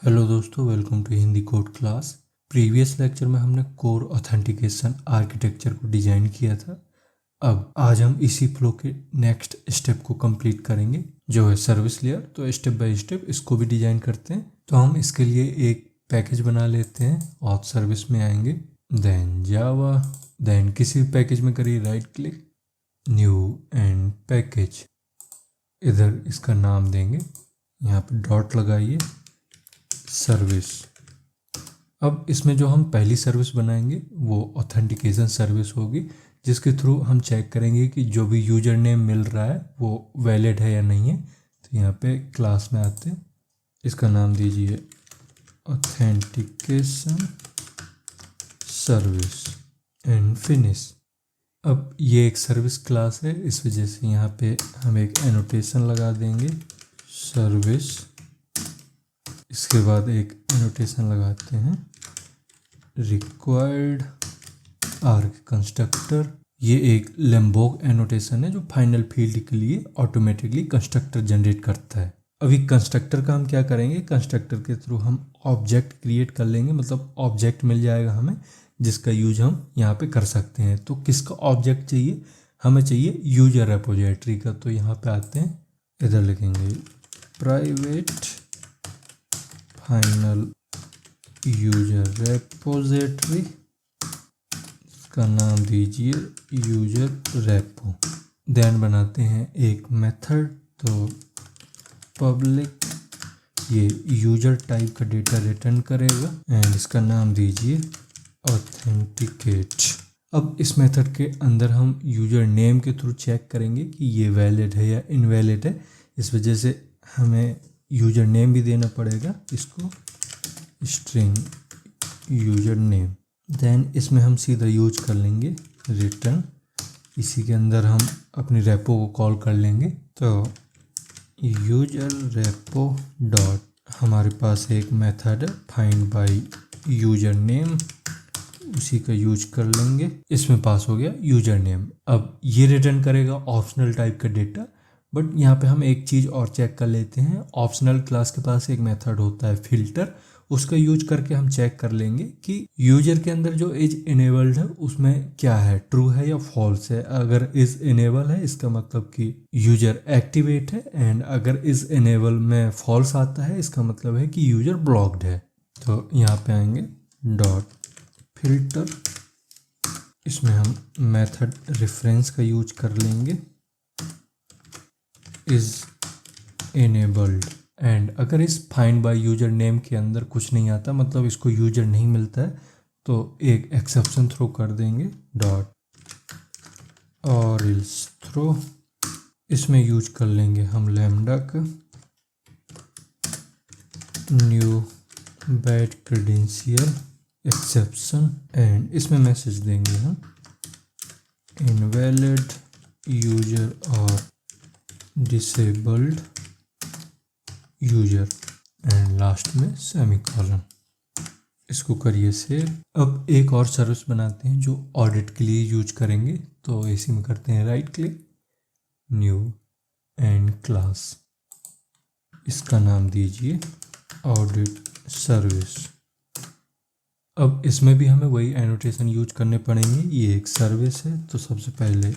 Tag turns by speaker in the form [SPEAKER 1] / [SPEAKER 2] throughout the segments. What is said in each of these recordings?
[SPEAKER 1] Hello दोस्तों, welcome to Hindi code class. Previous lecture में हमने कोर ऑथेंटिकेशन आर्किटेक्चर को डिजाइन किया था। अब आज हम इसी फ्लो के नेक्स्ट स्टेप को कंप्लीट करेंगे जो है सर्विस लेयर। तो स्टेप बाय स्टेप इसको भी डिजाइन करते हैं। तो हम इसके लिए एक पैकेज बना लेते हैं। ऑथ सर्विस में आएंगे, देन जावा, देन किसी भी पैकेज में करिए right click, new and package. इधर इसका नाम देंगे, यहाँ पे डॉट लगाइए, सर्विस। अब इसमें जो हम पहली सर्विस बनाएंगे वो ऑथेंटिकेशन सर्विस होगी, जिसके थ्रू हम चेक करेंगे कि जो भी यूजर नेम मिल रहा है वो वैलिड है या नहीं है। तो यहाँ पे क्लास में आते हैं, इसका नाम दीजिए ऑथेंटिकेशन सर्विस एंड फिनिश। अब ये एक सर्विस क्लास है, इस वजह से यहाँ पे हम एक एनोटेशन लगा देंगे सर्विस। इसके बाद एक एनोटेशन लगाते हैं रिक्वायर्ड आर्क कंस्ट्रक्टर। ये एक लैम्बोर्ग एनोटेशन है जो फाइनल फील्ड के लिए ऑटोमेटिकली कंस्ट्रक्टर जनरेट करता है। अभी कंस्ट्रक्टर का हम क्या करेंगे, कंस्ट्रक्टर के थ्रू हम ऑब्जेक्ट क्रिएट कर लेंगे, मतलब ऑब्जेक्ट मिल जाएगा हमें जिसका यूज हम यहाँ पे कर सकते हैं। तो किसका ऑब्जेक्ट चाहिए, हमें चाहिए यूजर रेपोजिटरी का। तो यहाँ पे आते हैं, इधर लिखेंगे प्राइवेट फाइनल यूजर रेपोजिटरी, इसका नाम दीजिए यूजर रेपो। देन बनाते हैं एक मेथड, तो पब्लिक ये यूजर टाइप का डेटा रिटर्न करेगा एंड इसका नाम दीजिए ऑथेंटिकेट। अब इस मेथड के अंदर हम यूजर नेम के थ्रू चेक करेंगे कि ये वैलिड है या इनवैलिड है। इस वजह से हमें यूजर नेम भी देना पड़ेगा, इसको स्ट्रिंग यूजर नेम। देन इसमें हम सीधा यूज कर लेंगे रिटर्न, इसी के अंदर हम अपनी रेपो को कॉल कर लेंगे। तो यूजर रेपो डॉट, हमारे पास एक मेथड है फाइंड बाय यूजर नेम, उसी का यूज कर लेंगे। इसमें पास हो गया यूजर नेम। अब ये रिटर्न करेगा ऑप्शनल टाइप का डेटा, बट यहाँ पे हम एक चीज़ और चेक कर लेते हैं। ऑप्शनल क्लास के पास एक मेथड होता है फिल्टर, उसका यूज करके हम चेक कर लेंगे कि यूजर के अंदर जो इज इनेबल्ड है उसमें क्या है, ट्रू है या फॉल्स है। अगर इज इनेबल है इसका मतलब कि यूजर एक्टिवेट है, एंड अगर इज इनेबल में फॉल्स आता है इसका मतलब है कि यूजर ब्लॉक्ड है। तो यहाँ पे आएंगे डॉट फिल्टर, इसमें हम मेथड रेफरेंस का यूज कर लेंगे इज इनेबल्ड। एंड अगर इस फाइंड बाय यूजर नेम के अंदर कुछ नहीं आता, मतलब इसको यूजर नहीं मिलता है, तो एक एक्सेप्शन थ्रो कर देंगे डॉट और इल्स थ्रो। इसमें यूज कर लेंगे हम लैम्डा का new bad credential exception, and इसमें मैसेज देंगे हम इनवैलिड यूजर और डिसेबल्ड यूजर, एंड लास्ट में सेमीकोलन। इसको करिए सेव। अब एक और सर्विस बनाते हैं जो ऑडिट के लिए यूज करेंगे। तो इसी में करते हैं right click, new and class, इसका नाम दीजिए ऑडिट सर्विस। अब इसमें भी हमें वही एनोटेशन यूज करने पड़ेंगे। ये एक सर्विस है तो सबसे पहले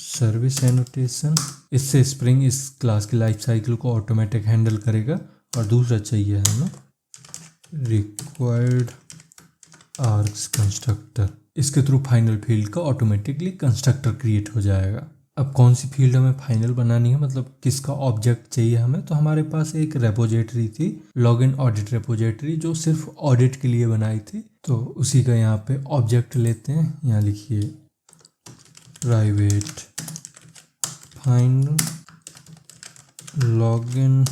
[SPEAKER 1] सर्विस एनोटेशन, इससे स्प्रिंग इस क्लास की लाइफ साइकिल को ऑटोमेटिक हैंडल करेगा। और दूसरा चाहिए हमें रिक्वायर्ड आर्क्स कंस्ट्रक्टर, इसके थ्रू फाइनल फील्ड का ऑटोमेटिकली कंस्ट्रक्टर क्रिएट हो जाएगा। अब कौन सी फील्ड हमें फाइनल बनानी है, मतलब किसका ऑब्जेक्ट चाहिए हमें, तो हमारे पास एक रेपोजिटरी थी लॉगिन ऑडिट रेपोजिटरी जो सिर्फ ऑडिट के लिए बनाई थी। तो उसी का यहाँ पे ऑब्जेक्ट लेते हैं, यहाँ लिखिए private final login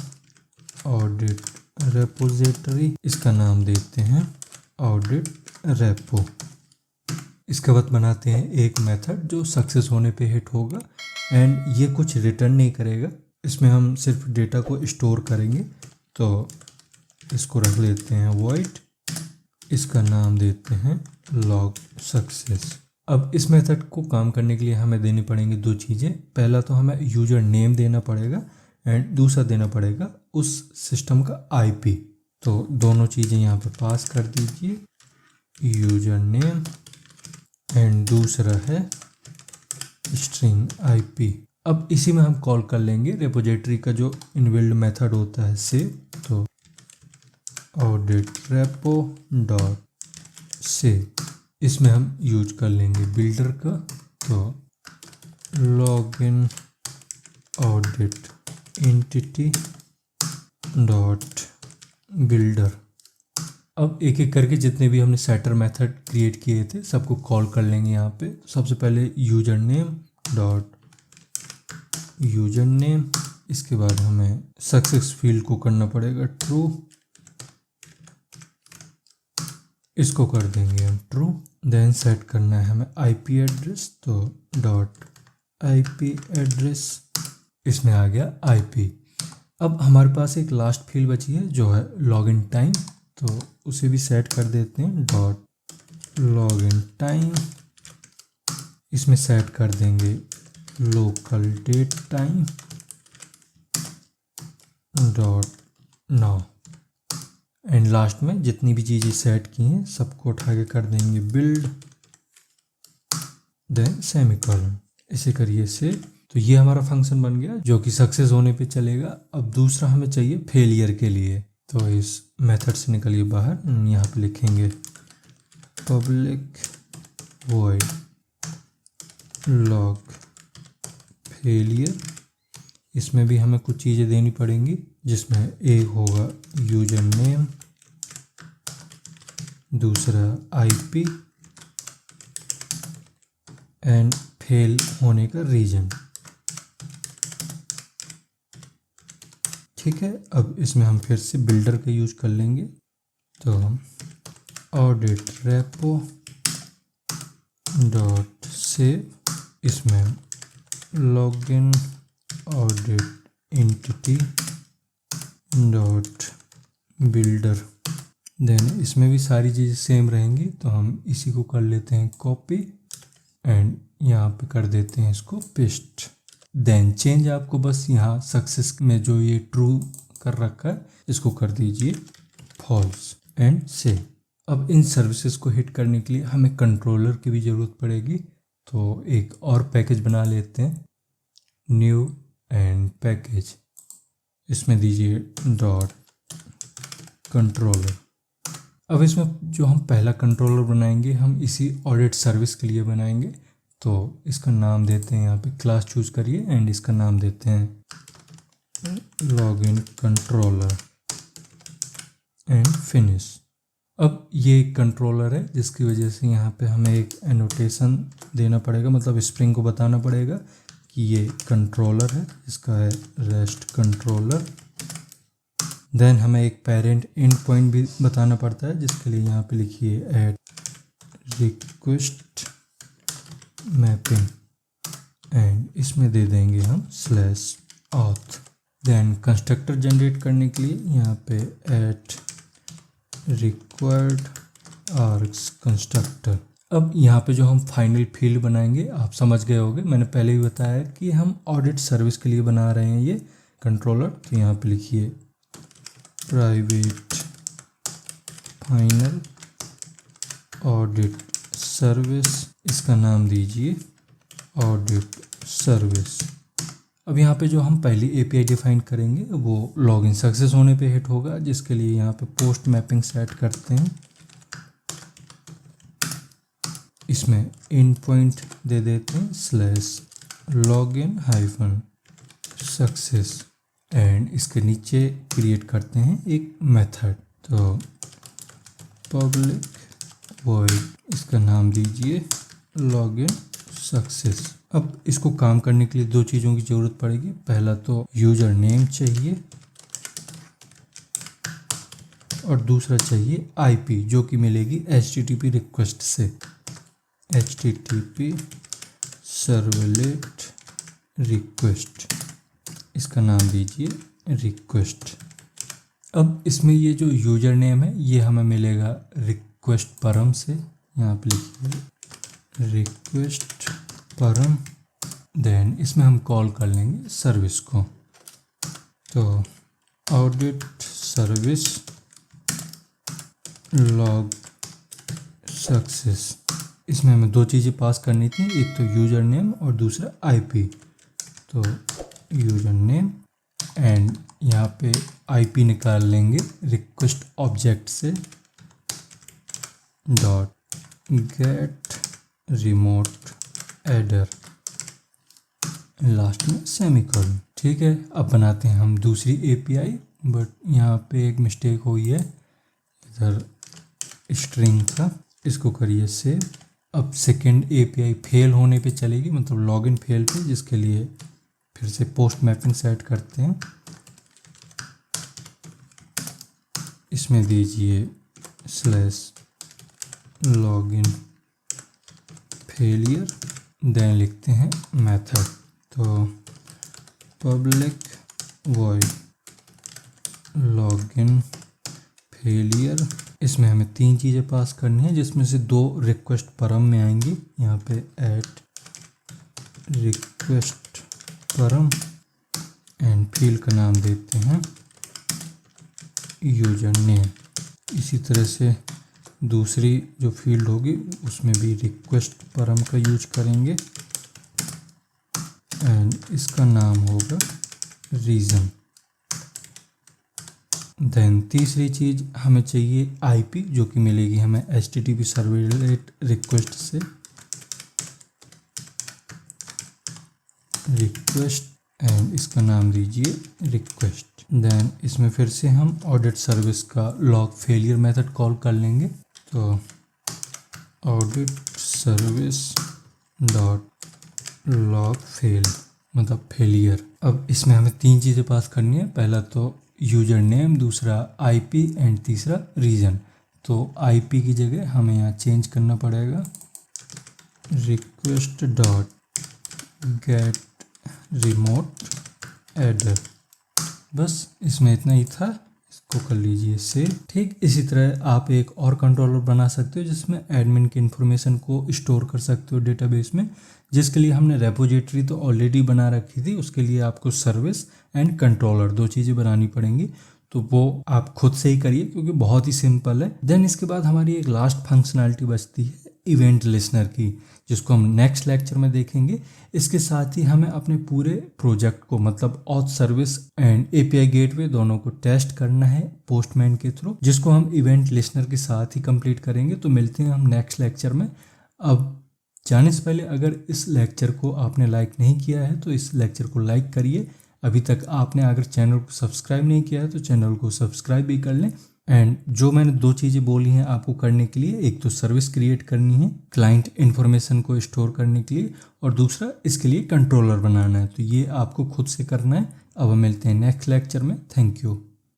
[SPEAKER 1] audit repository, इसका नाम देते हैं ऑडिट रेपो। इसके बाद बनाते हैं एक मेथड जो सक्सेस होने पे हिट होगा एंड ये कुछ रिटर्न नहीं करेगा, इसमें हम सिर्फ डेटा को स्टोर करेंगे। तो इसको रख लेते हैं वॉइड, इसका नाम देते हैं लॉग सक्सेस। अब इस मेथड को काम करने के लिए हमें देनी पड़ेंगी दो चीज़ें। पहला तो हमें यूजर नेम देना पड़ेगा एंड दूसरा देना पड़ेगा उस सिस्टम का आईपी। तो दोनों चीज़ें यहाँ पे पास कर दीजिए, यूजर नेम एंड दूसरा है स्ट्रिंग IP। अब इसी में हम कॉल कर लेंगे रेपोजिटरी का जो इनबिल्ड मेथड होता है सेव। तो ऑडिट रेपो डॉट सेव, इसमें हम यूज कर लेंगे बिल्डर का। तो login audit entity dot builder. अब एक एक करके जितने भी हमने सेटर मेथड क्रिएट किए थे सबको कॉल कर लेंगे यहाँ पे। सबसे पहले user name dot user name, इसके बाद हमें सक्सेस फील्ड को करना पड़ेगा ट्रू, इसको कर देंगे हम ट्रू। देन सेट करना है हमें IP एड्रेस, तो डॉट IP एड्रेस, इसमें आ गया IP। अब हमारे पास एक लास्ट फील्ड बची है जो है लॉगिन टाइम, तो उसे भी सेट कर देते हैं डॉट लॉगिन टाइम। इसमें सेट कर देंगे local date time dot now. And last में जितनी भी चीज़ें सेट की हैं सबको उठा के कर देंगे बिल्ड, देन सेमीकोलन। इसे करिए से। तो ये हमारा फंक्शन बन गया जो कि सक्सेस होने पे चलेगा। अब दूसरा हमें चाहिए फेलियर के लिए, तो इस मेथड से निकलिए बाहर। यहाँ पे लिखेंगे पब्लिक वॉइड लॉग फेलियर। इसमें भी हमें कुछ चीज़ें देनी पड़ेंगी, जिसमें एक होगा यूजर नेम, दूसरा IP एंड फेल होने का रीजन। ठीक है, अब इसमें हम फिर से बिल्डर का यूज कर लेंगे। तो हम ऑडिट रेपो डॉट सेव, इसमें login audit entity dot builder. Then इसमें भी सारी चीज़ें सेम रहेंगी, तो हम इसी को कर लेते हैं कॉपी एंड यहाँ पे कर देते हैं इसको पेस्ट। देन चेंज आपको बस यहाँ सक्सेस में जो ये ट्रू कर रखा है इसको कर दीजिए फॉल्स एंड सेव। अब इन सर्विसेज को हिट करने के लिए हमें कंट्रोलर की भी ज़रूरत पड़ेगी, तो एक और पैकेज बना लेते हैं, न्यू एंड पैकेज। इसमें दीजिए डॉट कंट्रोलर। अब इसमें जो हम पहला कंट्रोलर बनाएंगे हम इसी ऑडिट सर्विस के लिए बनाएंगे, तो इसका नाम देते हैं, यहाँ पे क्लास चूज करिए एंड इसका नाम देते हैं लॉगिन कंट्रोलर एंड फिनिश। अब ये एक कंट्रोलर है जिसकी वजह से यहाँ पे हमें एक एनोटेशन देना पड़ेगा, मतलब स्प्रिंग को बताना पड़ेगा कि ये कंट्रोलर है, इसका है रेस्ट कंट्रोलर। देन हमें एक पेरेंट एंड पॉइंट भी बताना पड़ता है, जिसके लिए यहाँ पे लिखिए ऐड रिक्वेस्ट मैपिंग एंड इसमें दे देंगे हम /auth। देन कंस्ट्रक्टर जनरेट करने के लिए यहाँ पे ऐड रिक्वायर्ड आर्ग्स कंस्ट्रक्टर। अब यहाँ पे जो हम फाइनल फील्ड बनाएंगे आप समझ गए होंगे, मैंने पहले ही बताया कि हम ऑडिट सर्विस के लिए बना रहे हैं ये कंट्रोलर। तो यहाँ पे लिखिए प्राइवेट फाइनल ऑडिट सर्विस, इसका नाम दीजिए ऑडिट सर्विस। अब यहाँ पे जो हम पहली API डिफाइन करेंगे वो लॉगिन सक्सेस होने पे हिट होगा, जिसके लिए यहाँ पे पोस्ट मैपिंग सेट करते हैं। इसमें एंड पॉइंट दे देते हैं /login-success एंड इसके नीचे क्रिएट करते हैं एक मेथड, तो पब्लिक वॉइड, इसका नाम दीजिए लॉगिन सक्सेस। अब इसको काम करने के लिए दो चीज़ों की ज़रूरत पड़ेगी। पहला तो यूज़र नेम चाहिए और दूसरा चाहिए IP, जो कि मिलेगी HTTP रिक्वेस्ट से, HTTP सर्वलेट रिक्वेस्ट, इसका नाम दीजिए रिक्वेस्ट। अब इसमें ये जो यूज़र नेम है ये हमें मिलेगा रिक्वेस्ट परम से, यहाँ पे लिखिए रिक्वेस्ट परम। देन इसमें हम कॉल कर लेंगे सर्विस को, तो ऑडिट सर्विस लॉग सक्सेस। इसमें हमें दो चीज़ें पास करनी थी, एक तो यूज़र नेम और दूसरा आईपी। तो यूज़र नेम एंड यहाँ पे आईपी निकाल लेंगे रिक्वेस्ट ऑब्जेक्ट से dot gate remote adder, last में सेमीकोलन। ठीक है, अब बनाते हैं हम दूसरी एपीआई, बट यहाँ पे एक मिस्टेक हुई है इधर स्ट्रिंग का, इसको करिए सेव। अब सेकेंड एपीआई फेल होने पे चलेगी, मतलब लॉगिन फेल पे, जिसके लिए फिर से पोस्ट मैपिंग सेट करते हैं। इसमें दीजिए /login failure, देन लिखते हैं मेथड। तो पब्लिक वॉइड लॉगिन फेलियर, इसमें हमें 3 चीज़ें पास करनी है, जिसमें से 2 रिक्वेस्ट परम में आएंगी। यहाँ पे ऐट रिक्वेस्ट परम एंड फील्ड का नाम देते हैं यूजर नेम। इसी तरह से दूसरी जो फील्ड होगी उसमें भी रिक्वेस्ट परम का यूज करेंगे एंड इसका नाम होगा रीज़न। देन तीसरी चीज़ हमें चाहिए आईपी, जो कि मिलेगी हमें HTTP सर्वलेट रिक्वेस्ट से। रिक्वेस्ट एंड इसका नाम दीजिए रिक्वेस्ट। देन इसमें फिर से हम ऑडिट सर्विस का लॉग फेलियर मेथड कॉल कर लेंगे। तो audit service dot log fail, मतलब फेलियर। अब इसमें हमें 3 चीज़ें पास करनी है, पहला तो यूजर नेम, दूसरा आईपी एंड तीसरा रीजन। तो आईपी की जगह हमें यहाँ चेंज करना पड़ेगा request dot gate remote adder. बस इसमें इतना ही था, इसको कर लीजिए सेव। ठीक इसी तरह आप एक और कंट्रोलर बना सकते हो जिसमें एडमिन की इन्फॉर्मेशन को स्टोर कर सकते हो डेटाबेस में, जिसके लिए हमने रेपोजिटरी तो ऑलरेडी बना रखी थी। उसके लिए आपको सर्विस एंड कंट्रोलर 2 चीज़ें बनानी पड़ेंगी, तो वो आप खुद से ही करिए क्योंकि बहुत ही सिंपल है। देन इसके बाद हमारी एक लास्ट फंक्शनैलिटी बचती है इवेंट लिसनर की, जिसको हम नेक्स्ट लेक्चर में देखेंगे। इसके साथ ही हमें अपने पूरे प्रोजेक्ट को, मतलब auth service and API gateway दोनों को टेस्ट करना है पोस्टमैन के थ्रू, जिसको हम इवेंट लिसनर के साथ ही कंप्लीट करेंगे। तो मिलते हैं हम नेक्स्ट लेक्चर में। अब जाने से पहले अगर इस लेक्चर को आपने लाइक नहीं किया है तो इस लेक्चर को लाइक करिए। अभी तक आपने अगर चैनल को सब्सक्राइब नहीं किया है तो चैनल को सब्सक्राइब भी कर लें। एंड जो मैंने 2 चीज़ें बोली हैं आपको करने के लिए, एक तो सर्विस क्रिएट करनी है क्लाइंट इन्फॉर्मेशन को स्टोर करने के लिए, और दूसरा इसके लिए कंट्रोलर बनाना है। तो ये आपको खुद से करना है। अब हम मिलते हैं नेक्स्ट लेक्चर में। Thank you.